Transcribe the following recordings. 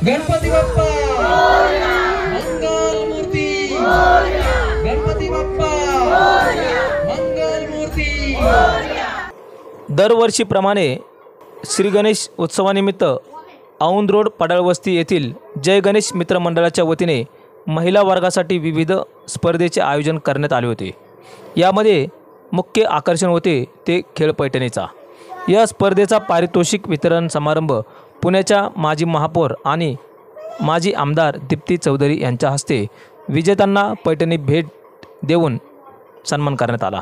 गणपती बाप्पा मोरया, मंगल मूर्ती मोरया, गणपती बाप्पा मोरया, मंगल मूर्ती मोरया। दरवर्षीप्रमाणे श्री गणेश उत्सवानिमित्त औंध रोड पडाळवस्ती येथील जय गणेश मित्र मंडळाच्या वतीने महिला वर्गासाठी विविध स्पर्धेचे आयोजन करण्यात आले होते। यामध्ये मुख्य आकर्षण होते ते खेळ पैठणीचा। या स्पर्धेचा पारितोषिक वितरण समारंभ पुण्याच्या माजी महापौर आणि माजी आमदार दीप्ती चौधरी यांच्या हस्ते विजेत्यांना पैठणी भेट देऊन सन्मान करण्यात आला।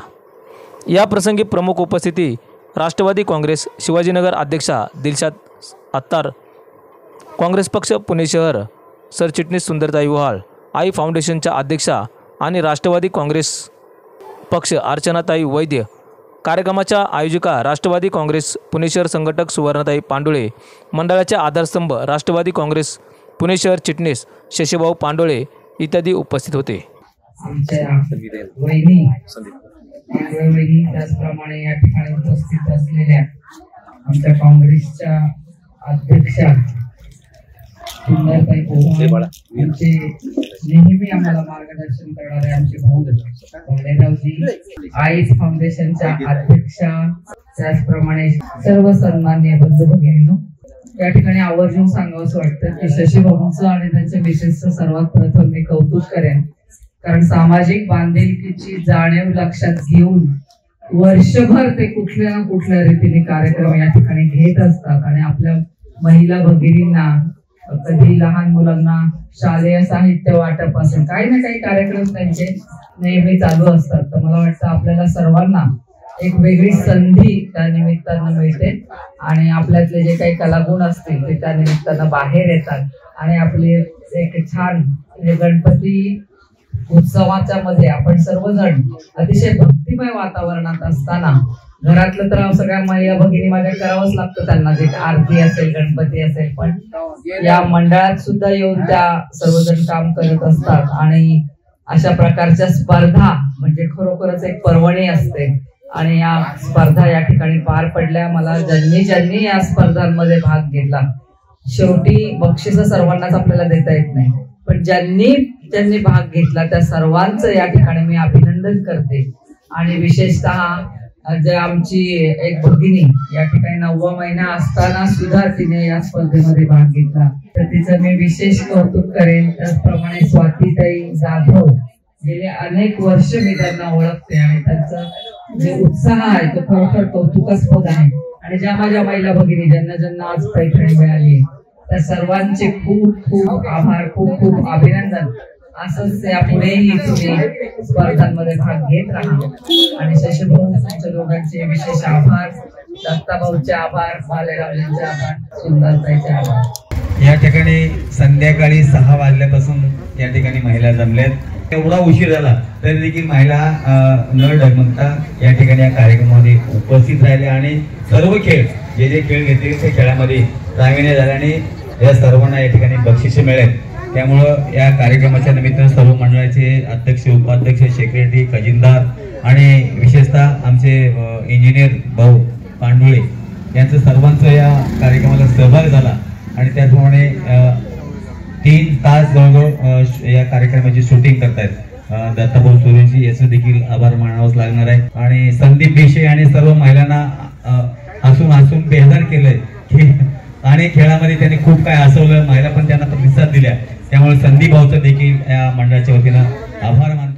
या प्रसंगी प्रमुख उपस्थिती राष्ट्रवादी काँग्रेस शिवाजीनगर अध्यक्षा दिलशाद अत्तार, काँग्रेस पक्ष पुणे शहर सरचिटणीस सुंदरताई वहाळ, आई फाउंडेशनच्या अध्यक्षा आणि राष्ट्रवादी काँग्रेस पक्ष अर्चनाताई वैद्य, कार्यक्रमाच्या आयोजिका राष्ट्रवादी काँग्रेस पुणे शहर संघटक सुवर्णाताई पांडुळे, मंडळाचे आधारस्तंभ राष्ट्रवादी काँग्रेस पुणे शहर चिटणीस शशीभाऊ पांडुळे इत्यादी उपस्थित होते। त्याचप्रमाणे या ठिकाणी उपस्थित असलेल्या आमच्या काँग्रेसच्या अध्यक्षा सुंदरताई वहाळ, आमचे नेहमी आम्हाला मार्गदर्शन करणारे आमचे भाऊ भालेरावजी, आईज फाउंडेशनच्या अध्यक्षा, त्याचप्रमाणे सर्व सन्माननीय बंधू भगिनींनो, या ठिकाणी आवर्जून सांगावंसं वाटतं की शशीभाऊंचं आणि त्यांच्या मिसेसचं सर्वात प्रथम मी कौतुक करेन, कारण सामाजिक बांधिलकीची जाणीव लक्षात घेऊन वर्षभर ते कुठल्या ना कुठल्या रीतीने कार्यक्रम या ठिकाणी घेत असतात आणि आपल्या महिला भगिनींना, कधी लहान मुलांना शालेय साहित्य वाटप असेल, काही ना काही कार्यक्रम त्यांचे नेहमी चालू असतात। तर मला वाटतं आपल्याला सर्वांना एक वेगळी संधी त्या निमित्तानं मिळते आणि आपल्यातले जे काही कलागुण असतील ते त्या निमित्तानं बाहेर येतात आणि आपले एक छान गणपती उत्सवाच्या मध्ये आपण सर्वजण अतिशय भक्तिमय वातावरणात असताना घरातलं तर सगळ्या महिला भगिनी माझ्या करावंच लागतं, त्यांना जे आरती असेल गणपती असेल, पण या मंडळात सुद्धा येऊन त्या सर्वजण काम करत असतात आणि अशा प्रकारच्या स्पर्धा म्हणजे खरोखरच एक पर्वणी असते आणि या स्पर्धा या ठिकाणी पार पडल्या। मला ज्यांनी या स्पर्धांमध्ये भाग घेतला, शेवटी बक्षीस सर्वांनाच आपल्याला देता येत नाही, पण ज्यांनी भाग घेतला त्या सर्वांचं या ठिकाणी मी अभिनंदन करते आणि विशेषतः जे आमची एक भगिनी या ठिकाणी 9वा महिना असताना सुद्धा तिने या स्पर्धेमध्ये भाग घेतला, तर तिचं मी विशेष कौतुक करेन। त्याचप्रमाणे स्वातीताई जाधव, गेले अनेक वर्ष मी त्यांना ओळखते आणि त्यांचं जे उत्साह आहे तो खरोखर कौतुकास्पद आहे आणि ज्या माझ्या महिला भगिनी ज्यांना आज पैठणी मिळाली त्या सर्वांचे खूप खूप आभार, खूप खूप अभिनंदन। असंच यापुढेही तुम्ही स्पर्धांमध्ये भाग घेत राहा आणि शशीभाऊ तुमच्या दोघांचे विशेष आभार, दत्ताभाऊचे आभार, भालेरावजींचे आभार, सुंदरताईचे आभार। या ठिकाणी संध्याकाळी 6 वाजल्यापासून या ठिकाणी महिला जमल्यात। एवढा उशीर झाला तरी देखील महिला न डगमगता या ठिकाणी या कार्यक्रमामध्ये उपस्थित राहिल्या आणि सर्व खेळ जे खेळ घेतले त्या खेळामध्ये प्रावीण्य झाल्याने या सर्वांना या ठिकाणी बक्षिसे मिळाली। त्यामुळं या कार्यक्रमाच्या निमित्तानं सर्व मंडळाचे अध्यक्ष, उपाध्यक्ष, सेक्रेटरी, खजिनदार आणि विशेषतः आमचे इंजिनियर भाऊ पांडुळे यांचं सर्वांचं या कार्यक्रमाला सहभाग झाला आणि त्याचप्रमाणे 3 तास जवळजवळ या कार्यक्रमाची शूटिंग करतायत दत्ताभाऊ सुरेशजी, याचं देखील आभार मानावंच लागणार आहे आणि संदीप देशे आणि सर्व महिलांना हसून बेजार केलंय की आणि खेळामध्ये त्यांनी खूप काय हसवलं, महिला पण त्यांना प्रतिसाद दिल्या, त्यामुळे संदीप भाऊचं देखील या मंडळाच्या वतीनं आभार मानतो।